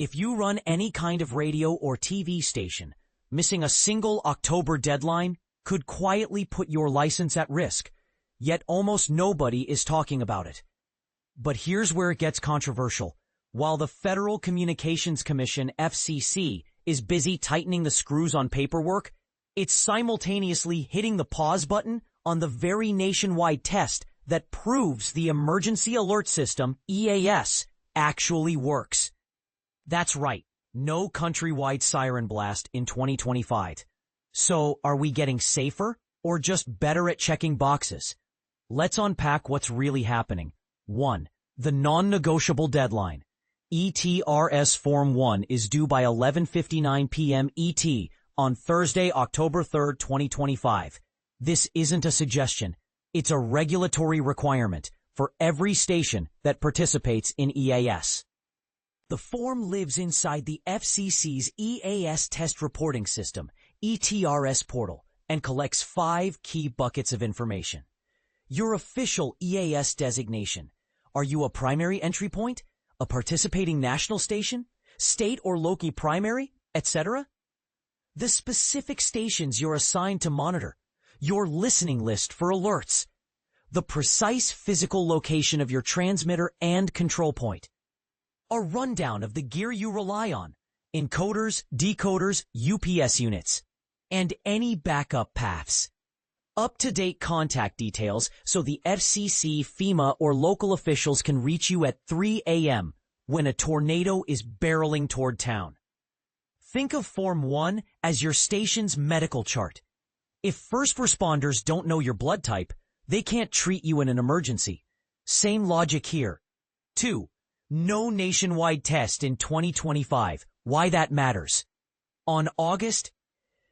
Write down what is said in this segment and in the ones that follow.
If you run any kind of radio or TV station, missing a single October deadline could quietly put your license at risk, yet almost nobody is talking about it. But here's where it gets controversial. While the Federal Communications Commission, FCC, is busy tightening the screws on paperwork, it's simultaneously hitting the pause button on the very nationwide test that proves the Emergency Alert System, EAS, actually works. That's right, no countrywide siren blast in 2025. So, are we getting safer or just better at checking boxes? Let's unpack what's really happening. 1. The non-negotiable deadline. ETRS Form 1 is due by 11:59 p.m. ET on Thursday, October 3, 2025. This isn't a suggestion. It's a regulatory requirement for every station that participates in EAS. The form lives inside the FCC's EAS Test Reporting System, ETRS portal, and collects 5 key buckets of information. Your official EAS designation. Are you a primary entry point, a participating national station, state or local primary, etc.? The specific stations you're assigned to monitor, your listening list for alerts, the precise physical location of your transmitter and control point, a rundown of the gear you rely on, encoders, decoders, UPS units, and any backup paths. Up-to-date contact details so the FCC, FEMA, or local officials can reach you at 3 a.m. when a tornado is barreling toward town. Think of Form 1 as your station's medical chart. If first responders don't know your blood type, they can't treat you in an emergency. Same logic here. 2. No nationwide test in 2025. Why that matters. On August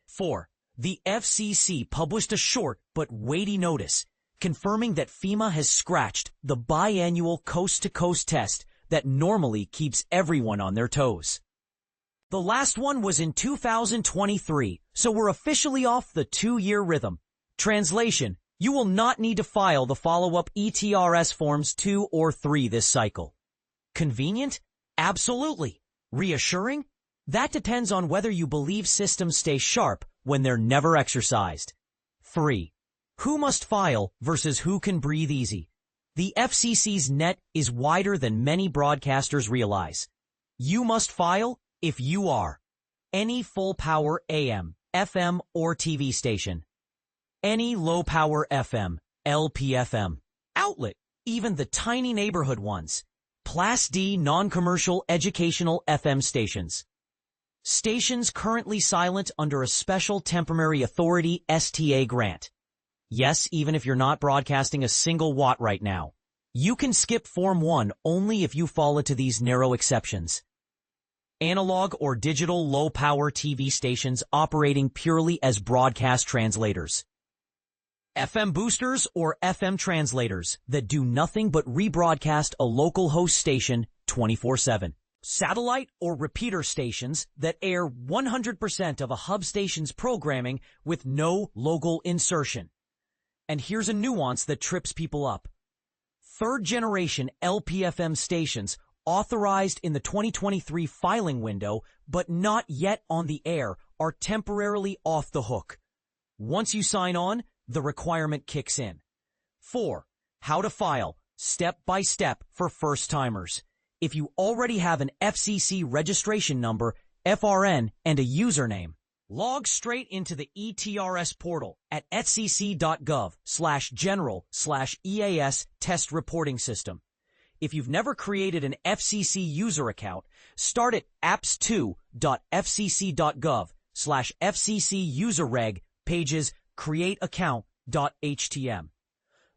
4, the FCC published a short but weighty notice confirming that FEMA has scratched the biannual coast-to-coast test that normally keeps everyone on their toes. The last one was in 2023, so we're officially off the 2-year rhythm. Translation, you will not need to file the follow-up ETRS Forms 2 or 3 this cycle. Convenient? Absolutely. Reassuring? That depends on whether you believe systems stay sharp when they're never exercised. 3. Who must file versus who can breathe easy? The FCC's net is wider than many broadcasters realize. You must file if you are any full-power AM, FM, or TV station, any low-power FM, LPFM, outlet, even the tiny neighborhood ones, Class D non-commercial educational FM stations, stations currently silent under a Special Temporary Authority STA grant. Yes, even if you're not broadcasting a single watt right now. You can skip Form 1 only if you fall into these narrow exceptions. Analog or digital low-power TV stations operating purely as broadcast translators. FM boosters or FM translators that do nothing but rebroadcast a local host station 24/7. Satellite or repeater stations that air 100% of a hub station's programming with no local insertion. And here's a nuance that trips people up. Third-generation LPFM stations authorized in the 2023 filing window but not yet on the air are temporarily off the hook. Once you sign on, the requirement kicks in. 4. How to file, step by step for first-timers. If you already have an FCC registration number, FRN, and a username, log straight into the ETRS portal at fcc.gov/general/EAS test reporting system. If you've never created an FCC user account, start at apps2.fcc.gov/FCC userreg pages createaccount.htm.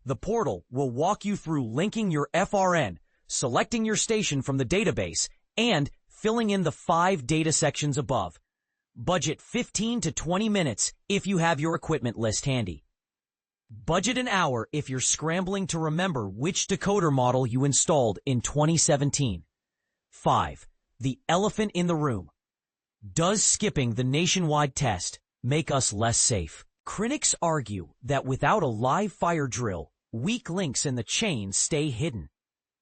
The portal will walk you through linking your FRN, selecting your station from the database, and filling in the 5 data sections above. Budget 15 to 20 minutes if you have your equipment list handy. Budget an hour if you're scrambling to remember which decoder model you installed in 2017. 5. The elephant in the room. Does skipping the nationwide test make us less safe? Critics argue that without a live fire drill, weak links in the chain stay hidden.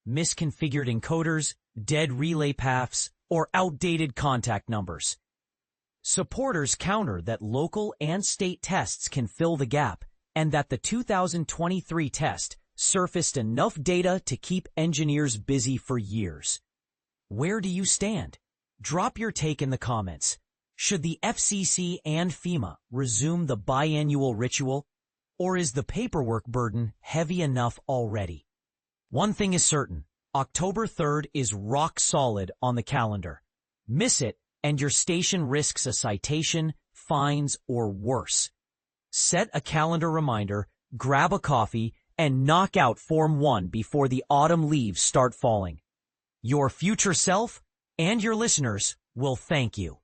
Misconfigured encoders, dead relay paths, or outdated contact numbers. Supporters counter that local and state tests can fill the gap, and that the 2023 test surfaced enough data to keep engineers busy for years. Where do you stand? Drop your take in the comments. Should the FCC and FEMA resume the biannual ritual, or is the paperwork burden heavy enough already? One thing is certain, October 3rd is rock solid on the calendar. Miss it, and your station risks a citation, fines, or worse. Set a calendar reminder, grab a coffee, and knock out Form 1 before the autumn leaves start falling. Your future self and your listeners will thank you.